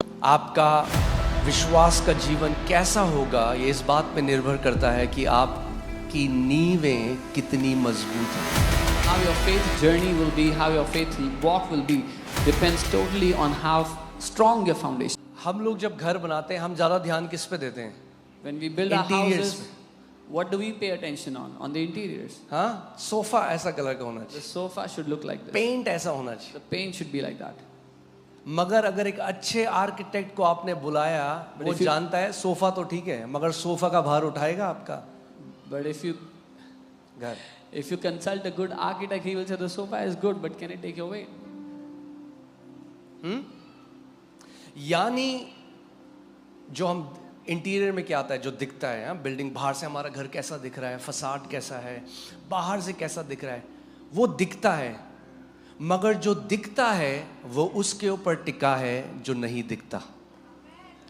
आपका विश्वास का जीवन कैसा होगा ये इस बात पे निर्भर करता है कि आपकी नींवें कितनी मजबूत हैं। How your faith journey will be, how your faith walk will be, depends totally on how strong your foundation. हम लोग जब घर बनाते हैं हम ज़्यादा ध्यान किस पे देते हैं? When we build our Interiors houses, what do we pay attention on? On the interiors. हाँ, सोफा ऐसा कलर का होना The चाहिए, sofa should look like this. Paint ऐसा होना चाहिए। The paint should be like that. मगर अगर एक अच्छे आर्किटेक्ट को आपने बुलाया, वो जानता है सोफा तो ठीक है मगर सोफा का भार उठाएगा आपका But घर। if you consult a good architect, he will say the sofa is good, but can it take your weight? यानी जो हम इंटीरियर में क्या आता है, जो दिखता है, बिल्डिंग बाहर से हमारा घर कैसा दिख रहा है, फसाड कैसा है, बाहर से कैसा दिख रहा है, वो दिखता है। मगर जो दिखता है वो उसके ऊपर टिका है जो नहीं दिखता।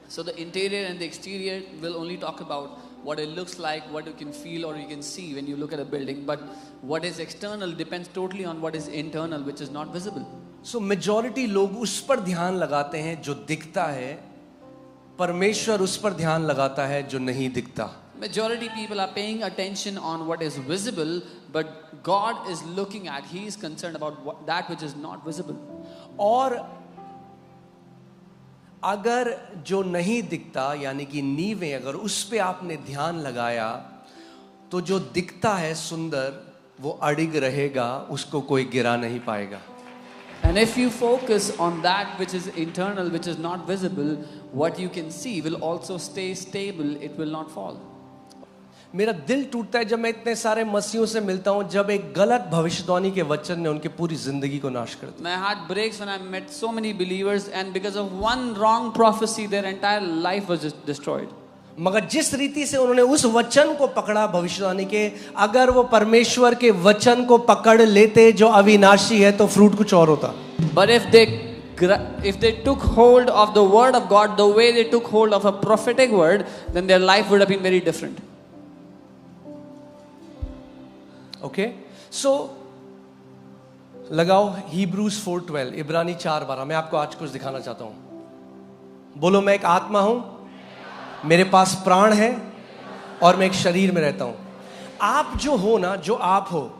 So the interior and the exterior will only talk about what it looks like, what you can feel or you can see when you look at a building. But what is external depends totally on what is internal, which is not visible. So majority लोग उस पर ध्यान लगाते हैं जो दिखता है, परमेश्वर उस पर ध्यान लगाता है जो नहीं दिखता। Majority people are paying attention on what is visible, but God is looking at, He is concerned about that which is not visible. और अगर जो नहीं दिखता यानी कि नींवें अगर उस पे आपने ध्यान लगाया तो जो दिखता है सुंदर वो अडिग रहेगा, उसको कोई गिरा नहीं पाएगा। And if you focus on that which is internal, which is not visible, what you can see will also stay stable, it will not fall. मेरा दिल टूटता है जब मैं इतने सारे मसीहों से मिलता हूं जब एक गलत भविष्यवाणी के वचन ने उनकी पूरी जिंदगी को नाश कर दिया। My heart breaks when I met so many believers and because of one wrong prophecy their entire life was just destroyed. मगर जिस रीति से उन्होंने उस वचन को पकड़ा भविष्यवाणी के, अगर वो परमेश्वर के वचन को पकड़ लेते जो अविनाशी है तो फ्रूट कुछ और होता। But if they took hold of the word of God the way they took hold of a prophetic word, then their life would have been very different. Okay, so लगाओ Hebrews 4:12, इब्रानी 4:12। मैं आपको आज कुछ दिखाना चाहता हूं। बोलो, मैं एक आत्मा हूं, मेरे पास प्राण है और मैं एक शरीर में रहता हूं। आप जो हो ना, जो आप हो,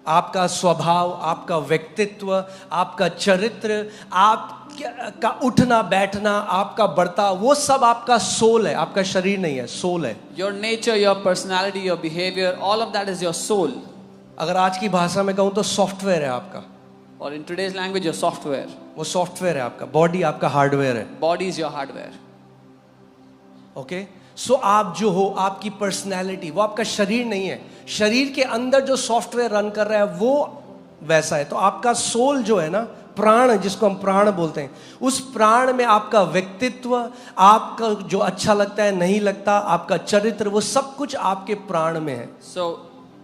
आपका स्वभाव, आपका व्यक्तित्व, आपका चरित्र, आपका उठना बैठना, आपका बर्ताव, वो सब आपका सोल है, आपका शरीर नहीं है, सोल है। Your nature, your personality, your behavior, all of that is your soul. अगर आज की भाषा में कहूं तो सॉफ्टवेयर है आपका। Or in today's language, your software. वो सॉफ्टवेयर है आपका, बॉडी आपका हार्डवेयर है। Body is your hardware. Okay, so आप जो हो, आपकी पर्सनैलिटी, वो आपका शरीर नहीं है। शरीर के अंदर जो सॉफ्टवेयर रन कर रहा है वो वैसा है। तो आपका सोल जो है ना, प्राण, जिसको हम प्राण बोलते हैं, उस प्राण में आपका व्यक्तित्व, आपका जो अच्छा लगता है नहीं लगता, आपका चरित्र, वो सब कुछ आपके प्राण में है। So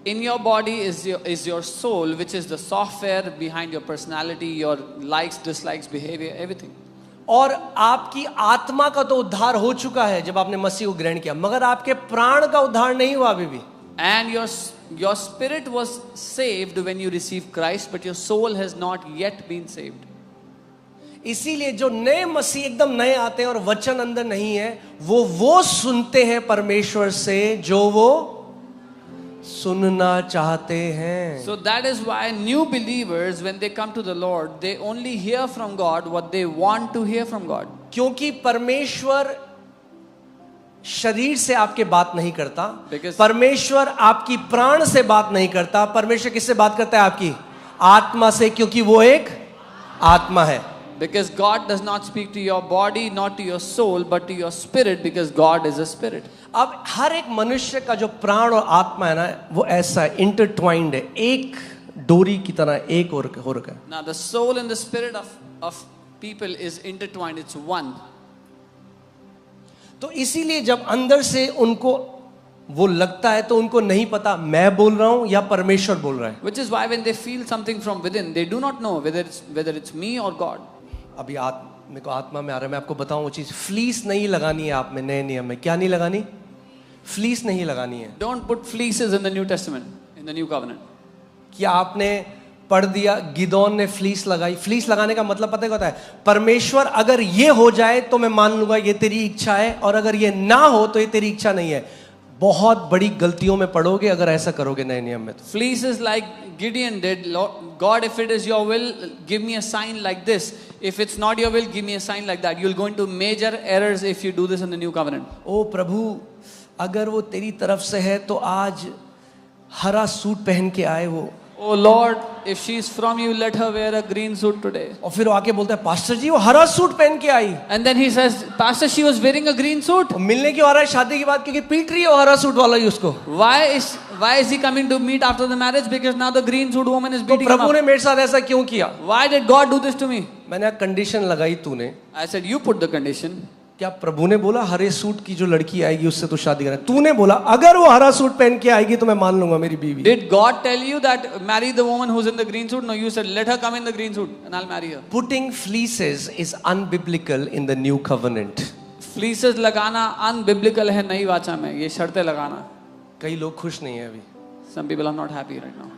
in your body is your soul, which is the software behind your personality, your likes, dislikes, behavior, everything. और आपकी आत्मा का तो उद्धार हो चुका है जब आपने मसीह को ग्रहण किया, मगर आपके प्राण का उद्धार नहीं हुआ अभी भी। And your spirit was saved when you received Christ, but your soul has not yet been saved. इसीलिए जो नए मसीह एकदम नए आते हैं और वचन अंदर नहीं है, वो सुनते हैं परमेश्वर से जो वो सुनना चाहते हैं। So that is why new believers, when they come to the Lord, they only hear from God what they want to hear from God. क्योंकि परमेश्वर शरीर से आपके बात नहीं करता, परमेश्वर आपकी प्राण से बात नहीं करता, परमेश्वर किससे बात करता है? आपकी आत्मा से, क्योंकि वो एक आत्मा है। Because God does not speak to your body, not to your soul, but to your spirit, because God is a spirit. अब हर एक मनुष्य का जो प्राण और आत्मा है ना, वो ऐसा है, इंटरट्वाइंड है, एक डोरी की तरह एक हो रखा है। Now the soul and the spirit of people is intertwined, it's one. तो इसीलिए जब अंदर से उनको वो लगता है तो उनको नहीं पता मैं बोल रहा हूं या परमेश्वर बोल रहा है। Which is why when they feel something from within, they do not know whether it's me or God. अभी मेरे को आत्मा में आ रहा है, मैं आपको बताऊं वो चीज, फ्लीस नहीं लगानी है आप में नए नियम में। क्या नहीं लगानी? फ्लीस नहीं लगानी है। Don't put fleeces in the New Testament, in the New Covenant. क्या आपने पढ़ दिया, गिदोन ने फ्लीस लगाई। फ्लीस लगाने का मतलब पता है क्या होता है? परमेश्वर अगर ये हो जाए तो मैं मान लूंगा ये तेरी इच्छा है, और अगर ये ना हो तो ये तेरी इच्छा नहीं है। बहुत बड़ी गलतियों में पड़ोगे अगर ऐसा करोगे नए नियम में तो। Fleece is like Gideon did. Lord, God, if it is your will, give me a sign like this. If it's not your will, give me a sign like that. You'll go into major errors if you do this in the new covenant. ओ प्रभु, अगर वो तेरी तरफ से है तो आज हरा suit पहन के आए वो। Oh Lord, if she is from you, let her wear a green suit today. और फिर वो आके बोलता है पास्टर जी वो हरा सूट पहन के आई। And then he says, Pastor, she was wearing a green suit. और मिलने क्यों आ रहा है शादी के बाद? क्योंकि पीट रही है वो हरा सूट वाला ही उसको। Why is he coming to meet after the marriage? Because now the green suit woman is तो beating him प्रभु ने up. मेरे साथ ऐसा क्यों किया? Why did God do this to me? मैंने कंडीशन लगाई तूने। I said, you put the condition. क्या प्रभु ने बोला हरे सूट की जो लड़की आएगी उससे तो शादी करना? तूने बोला अगर वो हरा सूट पहन के आएगी तो मैं मान लूंगा मेरी बीवी। Did God tell you that marry the woman who's in the green suit? No, you said let her come in the green suit and I'll marry her. Putting fleeces is unbiblical in the new covenant. Fleeces लगाना unbiblical है नई वाचा में, ये शर्तें लगाना। कई लोग खुश नहीं है अभी। Some people are not happy right now.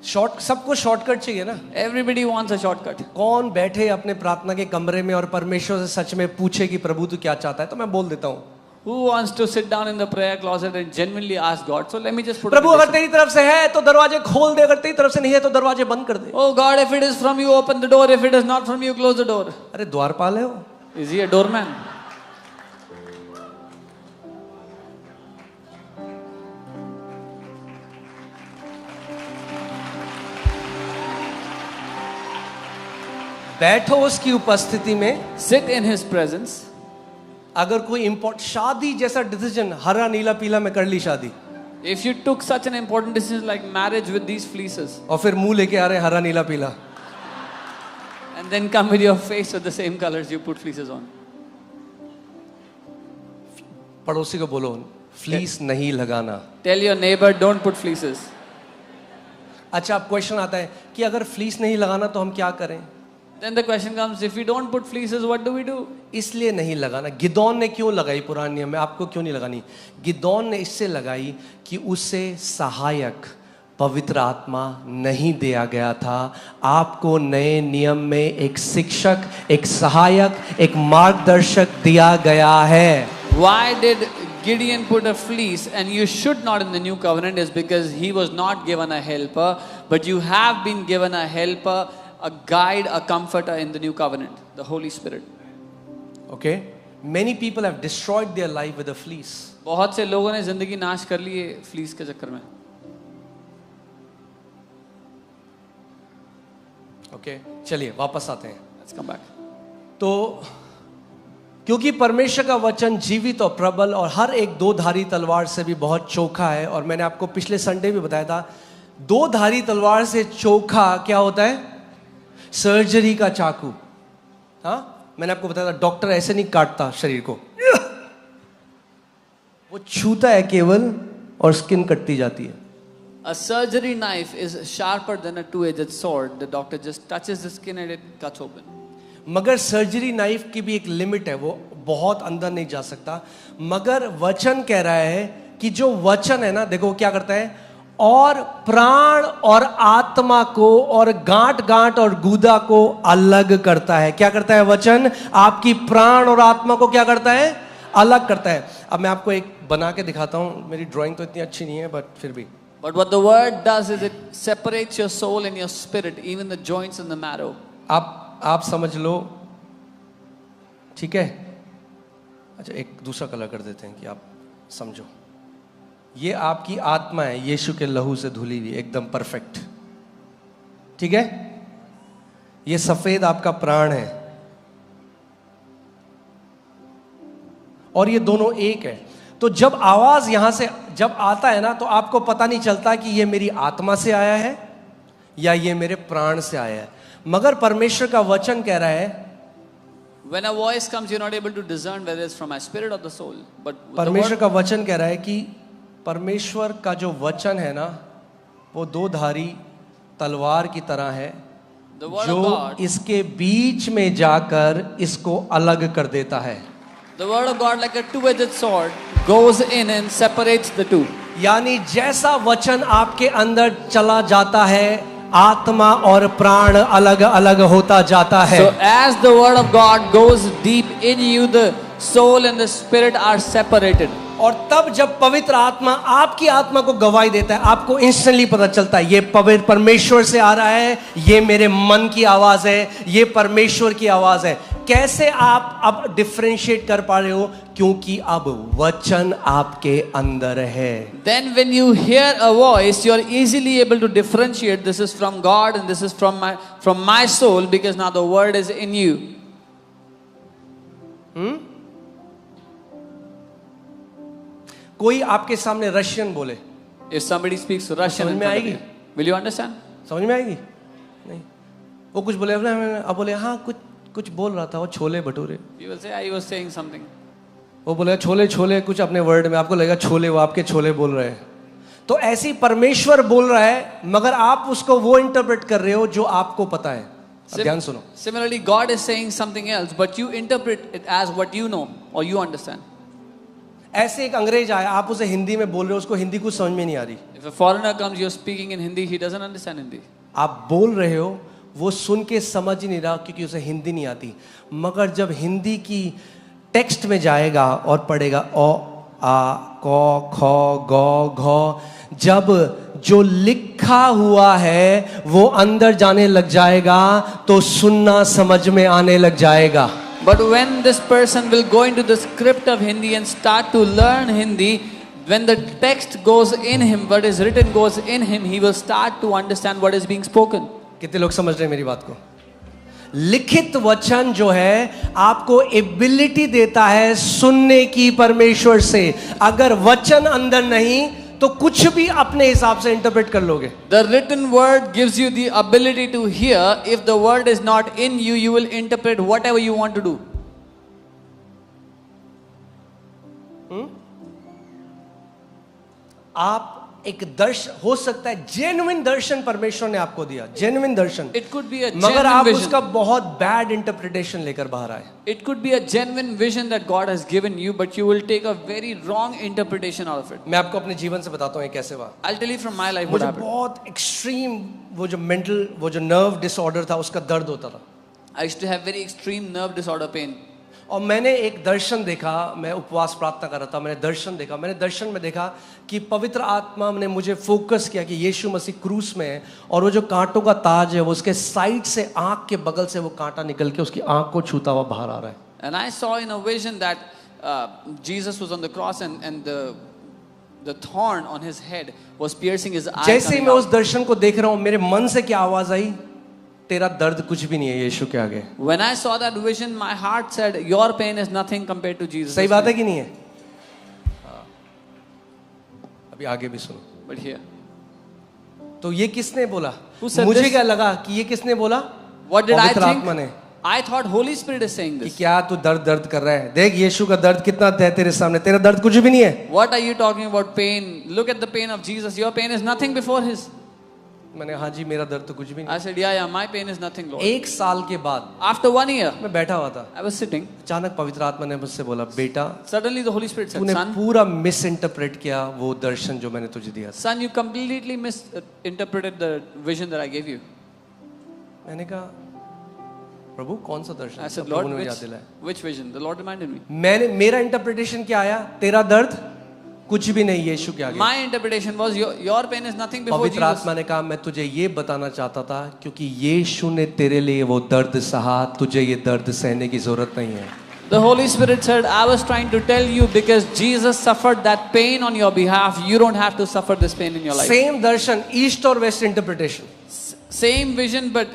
सबको शॉर्टकट चाहिए ना। Everybody wants a shortcut. कौन बैठे अपने प्रार्थना के कमरे में और परमेश्वर से सच में पूछे कि प्रभु तू क्या चाहता है? तो मैं बोल देता हूँ Who wants to sit down in the prayer closet and genuinely ask God? So let me just put. प्रभु अगर तेरी तरफ से है तो दरवाजे खोल दे, अगर तेरी तरफ से नहीं है तो दरवाजे बंद कर दे। Oh God, if it is from you, open the door. If it is not from you, close the door. अरे द्वारपाल है वो। Is he a doorman? बैठो उसकी उपस्थिति में। Sit in his presence. अगर कोई शादी जैसा डिसीजन हरा नीला पीला में कर ली शादी, If you took such an important decision like marriage with these fleeces, और फिर मुंह लेके आ रहे हरा नीला पीला, and then come with your face with the same colors you put fleeces on. पड़ोसी को बोलो फ्लीस नहीं लगाना। Tell your neighbor, don't put fleeces. अच्छा, अब क्वेश्चन आता है कि अगर फ्लीस नहीं लगाना तो हम क्या करें? Then the question comes, if we don't put fleeces, what do we do? इसलिए नहीं लगाना। गिदोन ने क्यों लगाई पुराने नियम में? आपको क्यों नहीं लगानी? गिदोन ने इससे लगाई कि उसे सहायक पवित्र आत्मा नहीं दिया गया था। आपको नए नियम में एक शिक्षक, एक सहायक, एक मार्गदर्शक दिया गया है। Why did Gideon put a fleece and you should not in the new covenant? Is because he was not given a helper, but you have been given a helper, a guide, a comforter in the new covenant, the Holy Spirit. Okay? Many people have destroyed their life with a fleece. बहुत से लोगों ने जिंदगी नाश कर ली है fleece के चक्कर में। Okay? चलिए वापस आते हैं। Let's come back. तो क्योंकि परमेश्वर का वचन जीवित और प्रबल और हर एक दो धारी तलवार से भी बहुत चोखा है, और मैंने आपको पिछले संडे भी बताया था दो धारी तलवार से चोखा क्या होता है? सर्जरी का चाकू। हाँ, मैंने आपको बताया था डॉक्टर ऐसे नहीं काटता शरीर को, वो छूता है केवल और स्किन कटती जाती है। A surgery knife is sharper than a two-edged sword. The doctor just touches the skin and it cuts open. मगर सर्जरी नाइफ की भी एक लिमिट है, वो बहुत अंदर नहीं जा सकता। मगर वचन कह रहा है कि जो वचन है ना, देखो क्या करता है, और प्राण और आत्मा को और गांठ गांठ और गूदा को अलग करता है। क्या करता है वचन? आपकी प्राण और आत्मा को क्या करता है? अलग करता है। अब मैं आपको एक बना के दिखाता हूं, मेरी ड्राइंग तो इतनी अच्छी नहीं है बट फिर भी। But what the word does is it separates your soul and your spirit, even the joints and the marrow. आप समझ लो, ठीक है? अच्छा, एक दूसरा कलर कर देते हैं कि आप समझो। ये आपकी आत्मा है, यीशु के लहू से धुली हुई, एकदम परफेक्ट, ठीक है? ये सफेद आपका प्राण है, और ये दोनों एक है। तो जब आवाज यहां से जब आता है ना, तो आपको पता नहीं चलता कि ये मेरी आत्मा से आया है या ये मेरे प्राण से आया है। मगर परमेश्वर का वचन कह रहा है, When a voice comes, you're not able to discern whether it's from my spirit or the soul. But परमेश्वर का वचन कह रहा है कि परमेश्वर का जो वचन है ना, वो दो धारी तलवार की तरह है, जो इसके बीच में जाकर इसको अलग कर देता है। The word of God, like a two-edged sword, goes in and separates the two. यानी जैसा वचन आपके अंदर चला जाता है, आत्मा और प्राण अलग अलग होता जाता है। So as the word of God goes deep in you, the soul and the spirit are separated. और तब जब पवित्र आत्मा आपकी आत्मा को गवाही देता है, आपको इंस्टेंटली पता चलता है ये पवित्र परमेश्वर से आ रहा है, ये मेरे मन की आवाज है, ये परमेश्वर की आवाज है। कैसे आप अब डिफरेंशिएट कर पा रहे हो? क्योंकि अब वचन आपके अंदर है। Then when you hear a voice, you are easily able to differentiate this is from God and this is from my soul, because now the word is in you. कोई आपके सामने रशियन बोले, If somebody speaks Russian, in समझ में front of आएगी? you, will you understand? समझ में आएगी? नहीं। वो कुछ बोले, अब बोले हाँ कुछ बोल रहा था, वो chole bhature. You will say, I was saying something. वो बोले छोले छोले कुछ अपने वर्ड में, आपको लगेगा छोले, वो आपके छोले बोल रहे हैं। तो ऐसी परमेश्वर बोल रहा है, मगर आप उसको वो इंटरप्रेट कर रहे हो जो आपको पता है। अब ध्यान सुनो। Similarly, God is saying something else, but you interpret it as what you know or you understand. ऐसे एक अंग्रेज आया, आप उसे हिंदी में बोल रहे हो, उसको हिंदी कुछ समझ में नहीं आ रही। If a foreigner comes, you're speaking in Hindi, he doesn't understand Hindi. आप बोल रहे हो, वो सुन के समझ ही नहीं रहा क्योंकि उसे हिंदी नहीं आती। मगर जब हिंदी की टेक्स्ट में जाएगा और पढ़ेगा ओ आ क ख ग घ, जब जो लिखा हुआ है वो अंदर जाने लग जाएगा तो सुनना समझ में आने लग जाएगा। But when this person will go into the script of Hindi and start to learn Hindi, when the text goes in him, what is written goes in him, he will start to understand what is being spoken. कितने लोग समझ रहे हैं मेरी बात को? लिखित वचन जो है आपको एबिलिटी देता है सुनने की परमेश्वर से। अगर वचन अंदर नहीं तो कुछ भी अपने हिसाब से इंटरप्रेट कर लोगे। The written word gives you the ability to hear. If the word is not in you, you will interpret whatever you want to do. आप एक दर्शन हो सकता है, जेन्युइन दर्शन परमेश्वर ने आपको दिया, genuine Darshan, It could be a मगर आप genuine उसका vision. बहुत बैड इंटरप्रिटेशन लेकर बाहर आए। It could be a genuine vision that God has given you, but you will take a very wrong interpretation out of it. मैं आपको अपने जीवन से बताता हूँ ये कैसे हुआ। I'll tell you from my life what मुझे happened. बहुत एक्सट्रीम वो जो मेंटल वो जो नर्व डिसऑर्डर था उसका दर्द होता था। I used to have very extreme nerve disorder pain. और मैंने एक दर्शन देखा, मैं उपवास प्रार्थना कर रहा था, मैंने दर्शन में देखा कि पवित्र आत्मा ने मुझे फोकस किया कि यीशु मसीह क्रूस में है और वो जो कांटों का ताज है वो उसके साइड से आंख के बगल से वो कांटा निकल के उसकी आंख को छूता हुआ बाहर आ रहा है। And I saw in a vision that Jesus was on the cross and the thorn on his head was piercing his eye. जैसे ही मैं उस दर्शन को देख रहा हूँ, मेरे मन से क्या आवाज आई? तेरा दर्द कुछ भी नहीं है यीशु के आगे। When I saw that vision, my heart said, "Your pain is nothing compared to Jesus." सही बात है कि नहीं है? अभी आगे भी सुनो। But here, तो ये किसने बोला? Who said मुझे this? क्या लगा कि ये किसने बोला? what did I पवित्र think? आत्मा ने। I thought Holy Spirit is saying कि this. क्या तू दर्द कर रहा है? देख यीशु का दर्द कितना है तेरे सामने, तेरा दर्द कुछ भी नहीं है। What are you talking about pain? Look at the pain of Jesus. Your pain is nothing before his. मैंने हाँ जी मेरा दर्द तो कुछ भी नहीं। I said, yeah, my pain is nothing, Lord. एक साल के बाद After 1 year, मैं बैठा हुआ था, I was sitting. अचानक पवित्र आत्मा ने मुझसे बोला, बेटा Suddenly the Holy Spirit said, तूने son, पूरा मिस इंटरप्रेट किया वो दर्शन जो मैंने तुझे दिया था। son, you completely misinterpreted the vision that I gave you. मैंने कहा प्रभु कौन सा दर्शन? I said, तब Lord, प्रभु ने मुझे याद दिलाया। which vision? The Lord reminded me. मेरा इंटरप्रिटेशन क्या आया? तेरा दर्द कुछ भी नहीं यीशु के आगे। My interpretation was your pain is nothing before पवित्र Jesus. आत्मा ने कहा मैं तुझे ये बताना चाहता था क्योंकि यीशु ने तेरे लिए वो दर्द सहा, तुझे ये दर्द सहने की जरूरत नहीं है। The Holy Spirit said, I was trying to tell you because Jesus suffered that pain on your behalf. You don't have to suffer this pain in your life. Same दर्शन, ईस्ट और west interpretation. Same vision but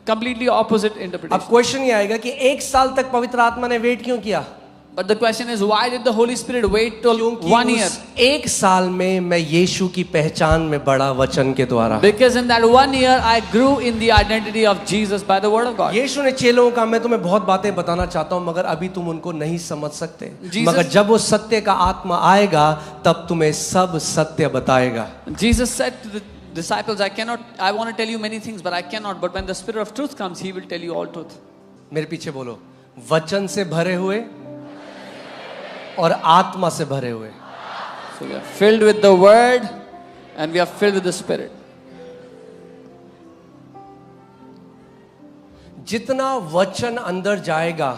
completely opposite अब interpretation. Question ये आएगा कि एक साल तक पवित्र आत्मा ने वेट क्यों किया? But the question is, why did the Holy Spirit wait till 1 year? उस एक साल में मैं यीशु की पहचान में बढ़ा वचन के द्वारा। Because in that 1 year, I grew in the identity of Jesus by the word of God. यीशु ने चेलों को कहा मैं तुम्हें बहुत बातें बताना चाहता हूं मगर अभी तुम उनको नहीं समझ सकते, Jesus- मगर जब वो सत्य का आत्मा आएगा तब तुम्हें सब सत्य बताएगा। Jesus said to the disciples, I want to tell you many things, but I cannot. But when the Spirit of truth comes, He will tell you all truth. मेरे पीछे बोलो, वचन से भरे हुए और आत्मा से भरे हुए। So we are filled with the word and we are filled with the Spirit. जितना वचन अंदर जाएगा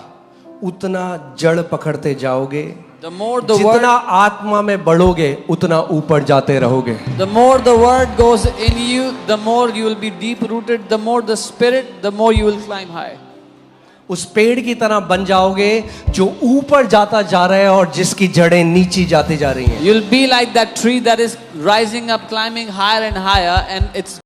उतना जड़ पकड़ते जाओगे, The more the word, जितना आत्मा में बढ़ोगे उतना ऊपर जाते रहोगे। the more the word goes in you, the more you will be deep rooted. The more the spirit, the more you will climb high. उस पेड़ की तरह बन जाओगे जो ऊपर जाता जा रहा है और जिसकी जड़ें नीचे जाती जा रही हैं। You'll be like that tree that is rising up, climbing higher and higher, and its